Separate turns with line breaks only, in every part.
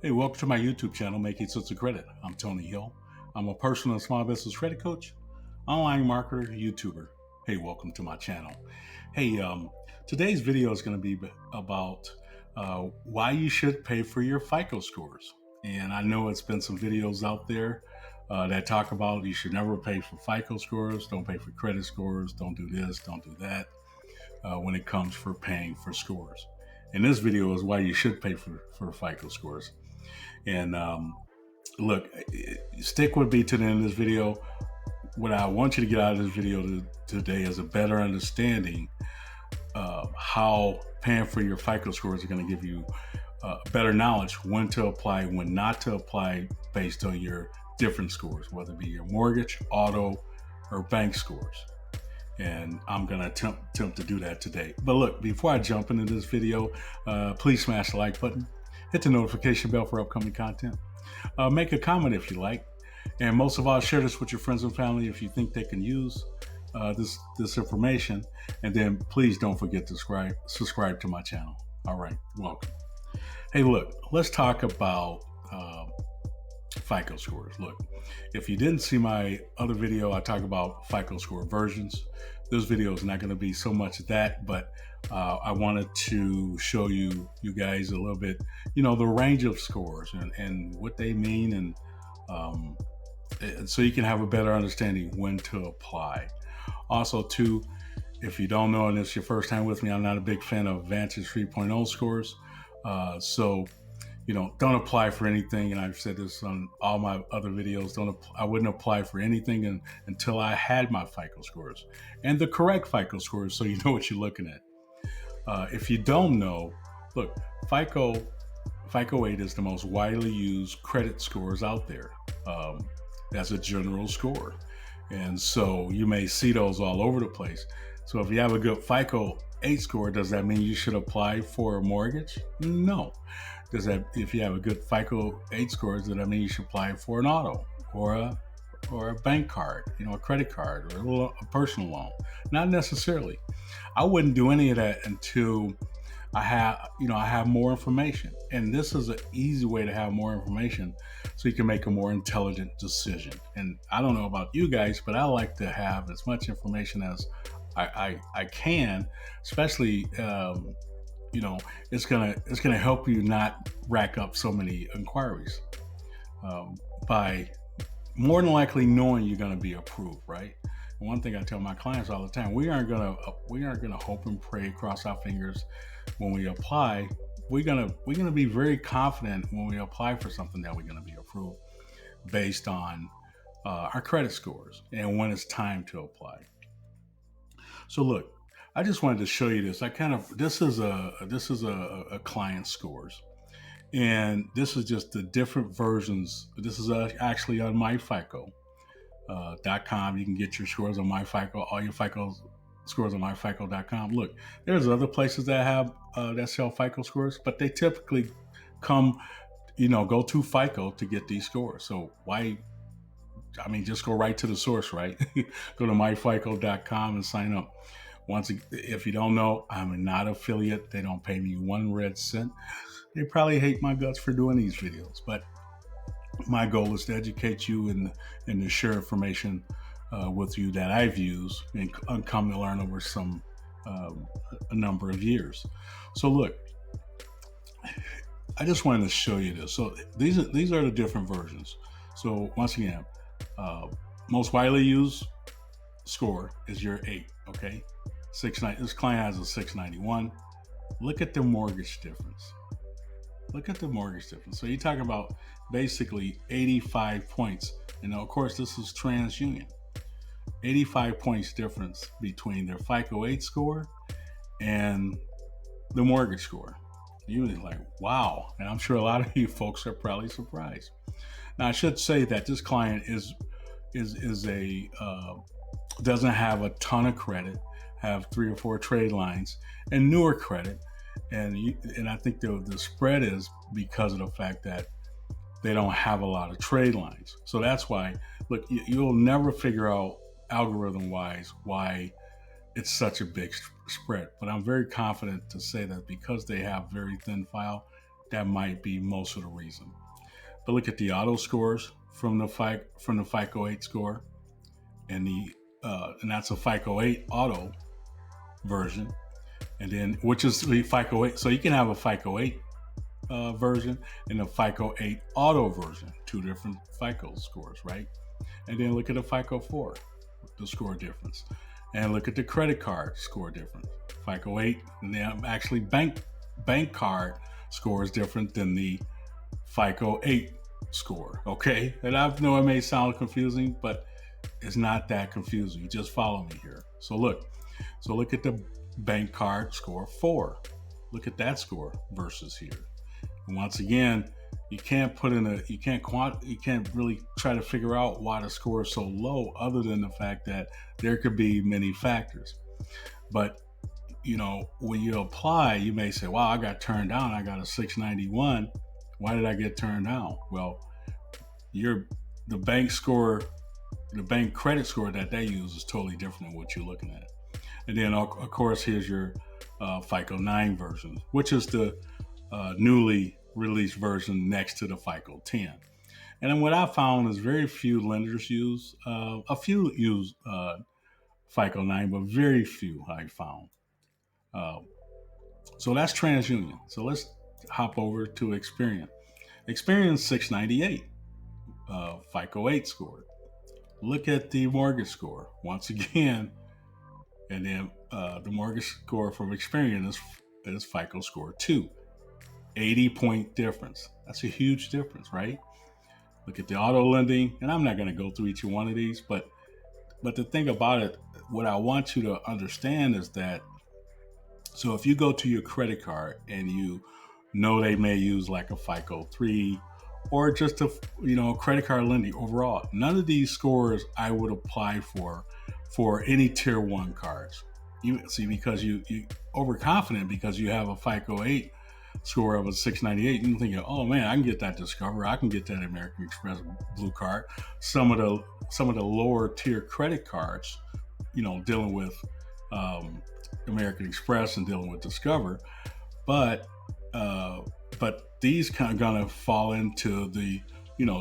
Hey, welcome to my YouTube channel, Making Sense of Credit. I'm Tony Hill. I'm a personal and small business credit coach, online marketer, YouTuber. Hey, welcome to my channel. Hey, today's video is going to be about why you should pay for your FICO scores. And I know it's been some videos out there that talk about you should never pay for FICO scores, don't pay for credit scores, don't do this, don't do that when it comes for paying for scores. And this video is why you should pay for FICO scores. And look, stick with me to the end of this video. What I want you to get out of this video today is a better understanding of how paying for your FICO scores are going to give you better knowledge when to apply, when not to apply based on your different scores, whether it be your mortgage, auto, or bank scores. And I'm going to attempt to do that today. But look, before I jump into this video, please smash the like button. Hit the notification bell for upcoming content. Make a comment if you like. And most of all, share this with your friends and family if you think they can use this information. And then please don't forget to subscribe to my channel. All right, welcome. Hey, look, let's talk about FICO scores. Look, if you didn't see my other video, I talk about FICO score versions. This video is not going to be so much that, but I wanted to show you guys a little bit, the range of scores and what they mean, and so you can have a better understanding when to apply. Also, too, if you don't know and it's your first time with me, I'm not a big fan of Vantage 3.0 scores. So don't apply for anything. And I've said this on all my other videos. I wouldn't apply for anything until I had my FICO scores and the correct FICO scores, so you know what you're looking at. If you don't know, look, FICO 8 is the most widely used credit scores out there as a general score. And so you may see those all over the place. So if you have a good FICO 8 score, does that mean you should apply for a mortgage? No. If you have a good FICO 8 score, does that mean you should apply for an auto or a bank card, a credit card, or a personal loan? Not necessarily. I wouldn't do any of that until I have more information. And this is an easy way to have more information so you can make a more intelligent decision. And I don't know about you guys, but I like to have as much information as I can, especially it's gonna help you not rack up so many inquiries by more than likely knowing you're gonna be approved, right? And one thing I tell my clients all the time: we aren't gonna hope and pray, cross our fingers when we apply. We're gonna be very confident when we apply for something that we're gonna be approved based on our credit scores and when it's time to apply. So look, I just wanted to show you this. This is a client scores, and this is just the different versions. This is actually on myfico.com. You can get your scores on MyFICO, all your FICO scores on myfico.com. Look, there's other places that have that sell FICO scores, but they typically go to FICO to get these scores. So why? I mean, just go right to the source, right? Go to myfico.com and sign up. If you don't know, I'm not affiliate. They don't pay me 1 red cent. They probably hate my guts for doing these videos, but my goal is to educate you and to share information with you that I've used and come to learn over a number of years. So look, I just wanted to show you this. So these are the different versions. So once again, most widely used score is your 8, okay? This client has a 691. Look at the mortgage difference. So you talk about basically 85 points. And of course, this is Transunion. 85 points difference between their FICO 8 score and the mortgage score. You're like, wow. And I'm sure a lot of you folks are probably surprised. Now, I should say that this client doesn't have a ton of credit, have 3 or 4 trade lines, and newer credit. And I think the spread is because of the fact that they don't have a lot of trade lines. So that's why, look, you'll never figure out algorithm-wise why it's such a big spread. But I'm very confident to say that because they have very thin file, that might be most of the reason. But look at the auto scores from the FICO 8 score, and and that's a FICO 8 auto version, and then which is the FICO 8. So you can have a FICO 8 version and a FICO 8 auto version, two different FICO scores, right? And then look at the FICO 4, the score difference, and look at the credit card score difference. FICO 8, and then actually bank card score is different than the FICO 8 score. Okay, and I know it may sound confusing, but it's not that confusing. Just follow me here. So look at the bank card score 4. Look at that score versus here. And once again, you can't really try to figure out why the score is so low, other than the fact that there could be many factors. But when you apply, you may say, "Wow, I got turned down. I got a 691. Why did I get turned down?" Well, the bank credit score that they use is totally different than what you're looking at. And then, of course, here's your FICO 9 version, which is the newly released version next to the FICO 10. And then what I found is very few lenders use, a few use FICO 9, but very few I found. So that's TransUnion. So let's hop over to Experian. Experian 698, FICO 8 score. Look at the mortgage score once again, and then the mortgage score from Experian is FICO score 2, 80-point difference. That's a huge difference, right? Look at the auto lending, and I'm not going to go through each one of these, but the thing about it, what I want you to understand is that, so if you go to your credit card and they may use like a FICO 3 or just a credit card lending overall, none of these scores I would apply for any tier 1 cards. Because you overconfident because you have a FICO 8 score of a 698, you think, oh man, I can get that Discover, I can get that American Express Blue Card. Some of the lower tier credit cards, dealing with American Express and dealing with Discover, but these kind of gonna fall into the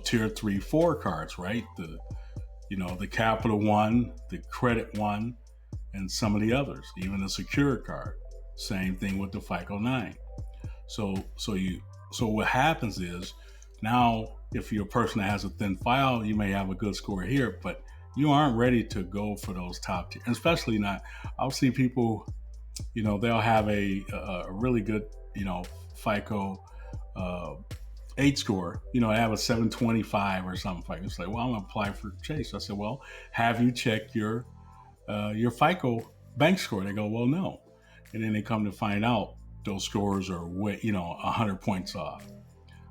tier 3, 4 cards, right? The Capital One, the Credit One, and some of the others, even the Secure card. Same thing with the FICO 9. So what happens is, now if you're a person that has a thin file, you may have a good score here, but you aren't ready to go for those top tier, especially not. I'll see people, they'll have a really good, FICO 8 score, I have a 725 or something. It's like, well, I'm gonna apply for Chase. I said, well, have you checked your FICO bank score? They go, well, no. And then they come to find out those scores are 100 points off.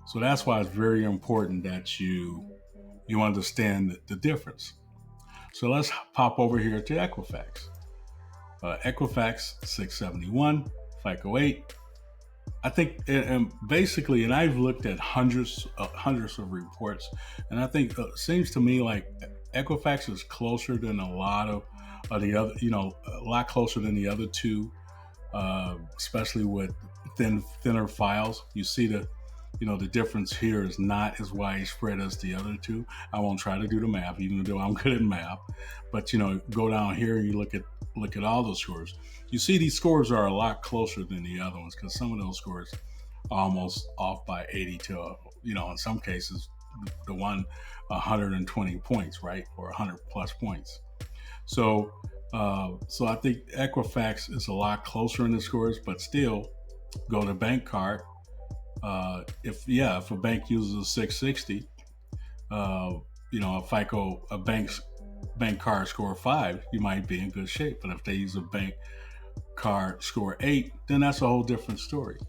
So that's why it's very important that you understand the difference. So let's pop over here to Equifax. Equifax 671, FICO 8. I think, and basically, and I've looked at hundreds of reports, and I think it seems to me like Equifax is closer than a lot of the other, a lot closer than the other two, especially with thinner files. You see the difference here is not as widespread as the other two. I won't try to do the math, even though I'm good at math. But go down here and you look at all those scores. You see these scores are a lot closer than the other ones, because some of those scores are almost off by 80 to in some cases the one 120 points, right, or 100 plus points. So I think Equifax is a lot closer in the scores, but still, go to bank card. If a bank uses a 660, a bank card score 5, you might be in good shape. But if they use a bank card score 8, then that's a whole different story.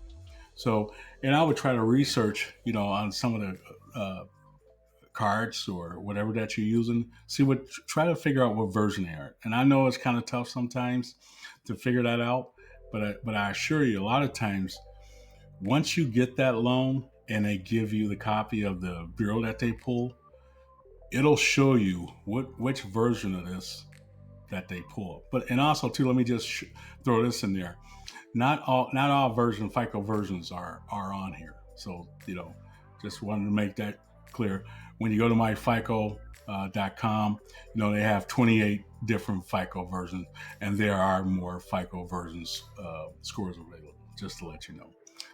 So, and I would try to research, on some of the cards or whatever that you're using, try to figure out what version they are. And I know it's kind of tough sometimes to figure that out, but I assure you, a lot of times, once you get that loan and they give you the copy of the bureau that they pull, it'll show you which version of this that they pull. And also too, let me just throw this in there. Not all FICO versions are on here. So, just wanted to make that clear. When you go to myfico.com, they have 28 different FICO versions, and there are more FICO versions scores available, just to let you know.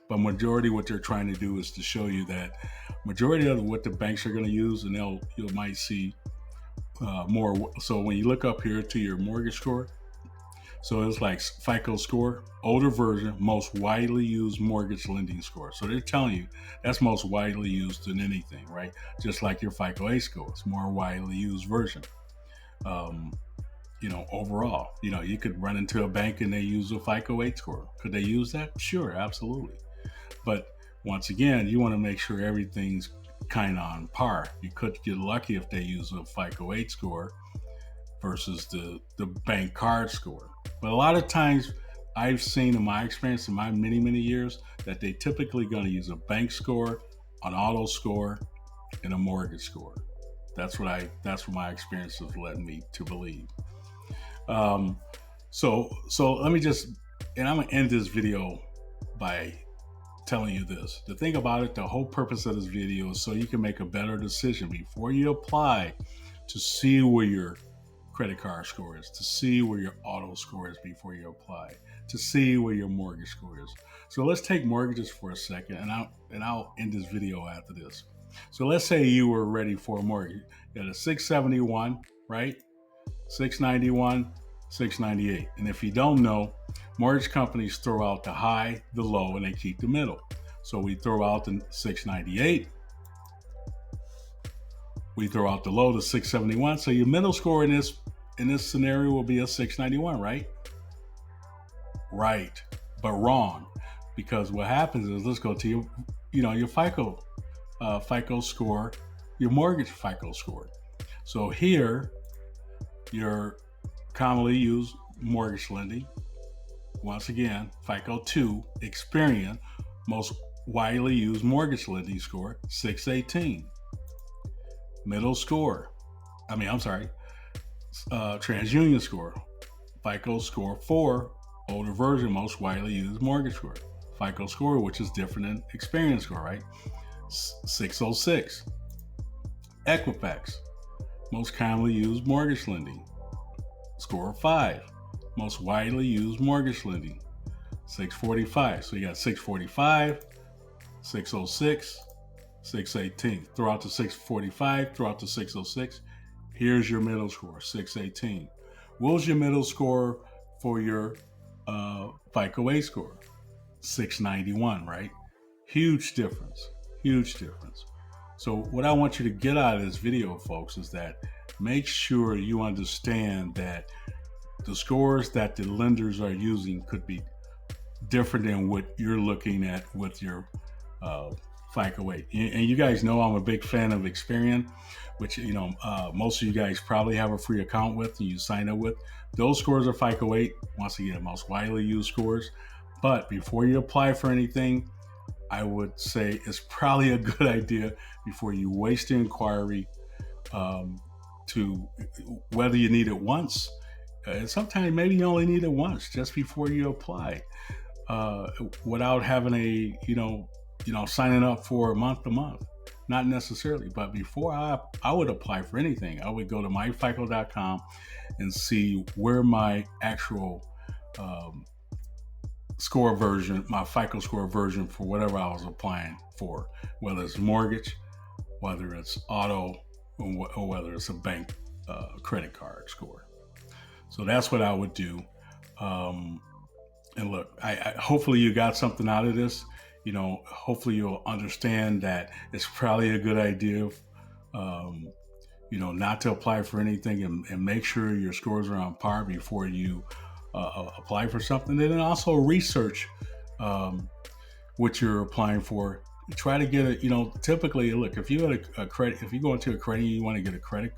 But majority, what they're trying to do is to show you that majority of what the banks are going to use, and you might see more. So when you look up here to your mortgage score, so it's like FICO score, older version, most widely used mortgage lending score. So they're telling you that's most widely used than anything, right? Just like your FICO A score, it's more widely used version. Overall, you could run into a bank and they use a FICO 8 score. Could they use that? Sure, absolutely. But once again, you want to make sure everything's kind of on par. You could get lucky if they use a FICO 8 score versus the bank card score. But a lot of times I've seen in my experience in my many, many years that they typically going to use a bank score, an auto score, and a mortgage score. That's what my experience has led me to believe. So let me and I'm going to end this video by telling you this. The thing about it, the whole purpose of this video is so you can make a better decision before you apply, to see where your credit card score is, to see where your auto score is before you apply, to see where your mortgage score is. So let's take mortgages for a second, and I'll end this video after this. So let's say you were ready for a mortgage. You had a 671, right? 691, 698. And if you don't know, mortgage companies throw out the high, the low, and they keep the middle. So we throw out the 698. We throw out the low, the 671. So your middle score in this scenario will be a 691, right? Right, but wrong. Because what happens is, let's go to your FICO score, your mortgage FICO score. So here, your commonly used mortgage lending, once again, FICO 2, Experian, most widely used mortgage lending score, 618. Middle score, Transunion score, FICO score 4, older version, most widely used mortgage score. FICO score, which is different than Experian score, right? 606. Equifax, most commonly used mortgage lending, score 5, most widely used mortgage lending, 645. So you got 645, 606, 618. Throw out the 645, throw out the 606. Here's your middle score, 618. What was your middle score for your FICO A score? 691, right? Huge difference. So what I want you to get out of this video, folks, is that make sure you understand that the scores that the lenders are using could be different than what you're looking at with your FICO 8. And you guys know I'm a big fan of Experian, which, most of you guys probably have a free account with and you sign up with. Those scores are FICO 8, once again, most widely used scores. But before you apply for anything, I would say it's probably a good idea, before you waste the inquiry, to whether you need it once. And sometimes maybe you only need it once, just before you apply, without having signing up for month to month. Not necessarily, but before I would apply for anything, I would go to myfico.com and see where my actual score version, my FICO score version for whatever I was applying for, whether it's mortgage, whether it's auto, or whether it's a bank credit card score. So that's what I would do. And look, I hopefully you got something out of this. Hopefully you'll understand that it's probably a good idea, not to apply for anything, and make sure your scores are on par before you apply for something. And then also research what you're applying for. Try to get it. Typically, look, if you had a credit, if you go into a credit union, you want to get a credit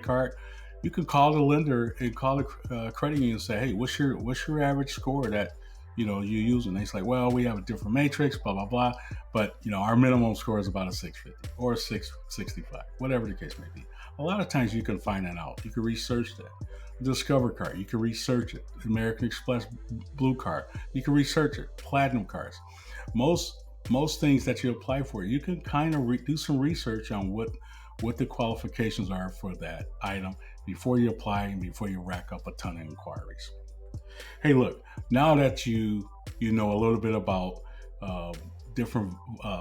card, you can call the lender and call the credit union and say, hey, what's your average score that you're using? They say, like, well, we have a different matrix, blah blah blah, but our minimum score is about a 650 or a 665, whatever the case may be. A lot of times you can find that out. You can research that. Discover card, you can research it. American Express Blue card, you can research it. Platinum cards. Most most things that you apply for, you can kind of do some research on what the qualifications are for that item before you apply and before you rack up a ton of inquiries. Hey, look, now that you know a little bit about uh, different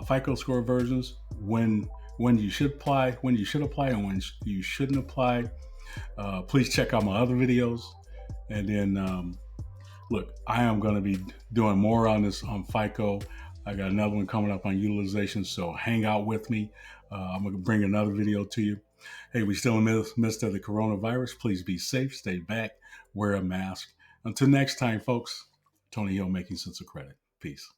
FICO score versions, when you should apply, and when you shouldn't apply, please check out my other videos. And then, look, I am going to be doing more on this on FICO. I got another one coming up on utilization, so hang out with me. I'm going to bring another video to you. Hey, we still in the midst of the coronavirus. Please be safe, stay back, wear a mask. Until next time, folks, Tony Hill, Making Sense of Credit. Peace.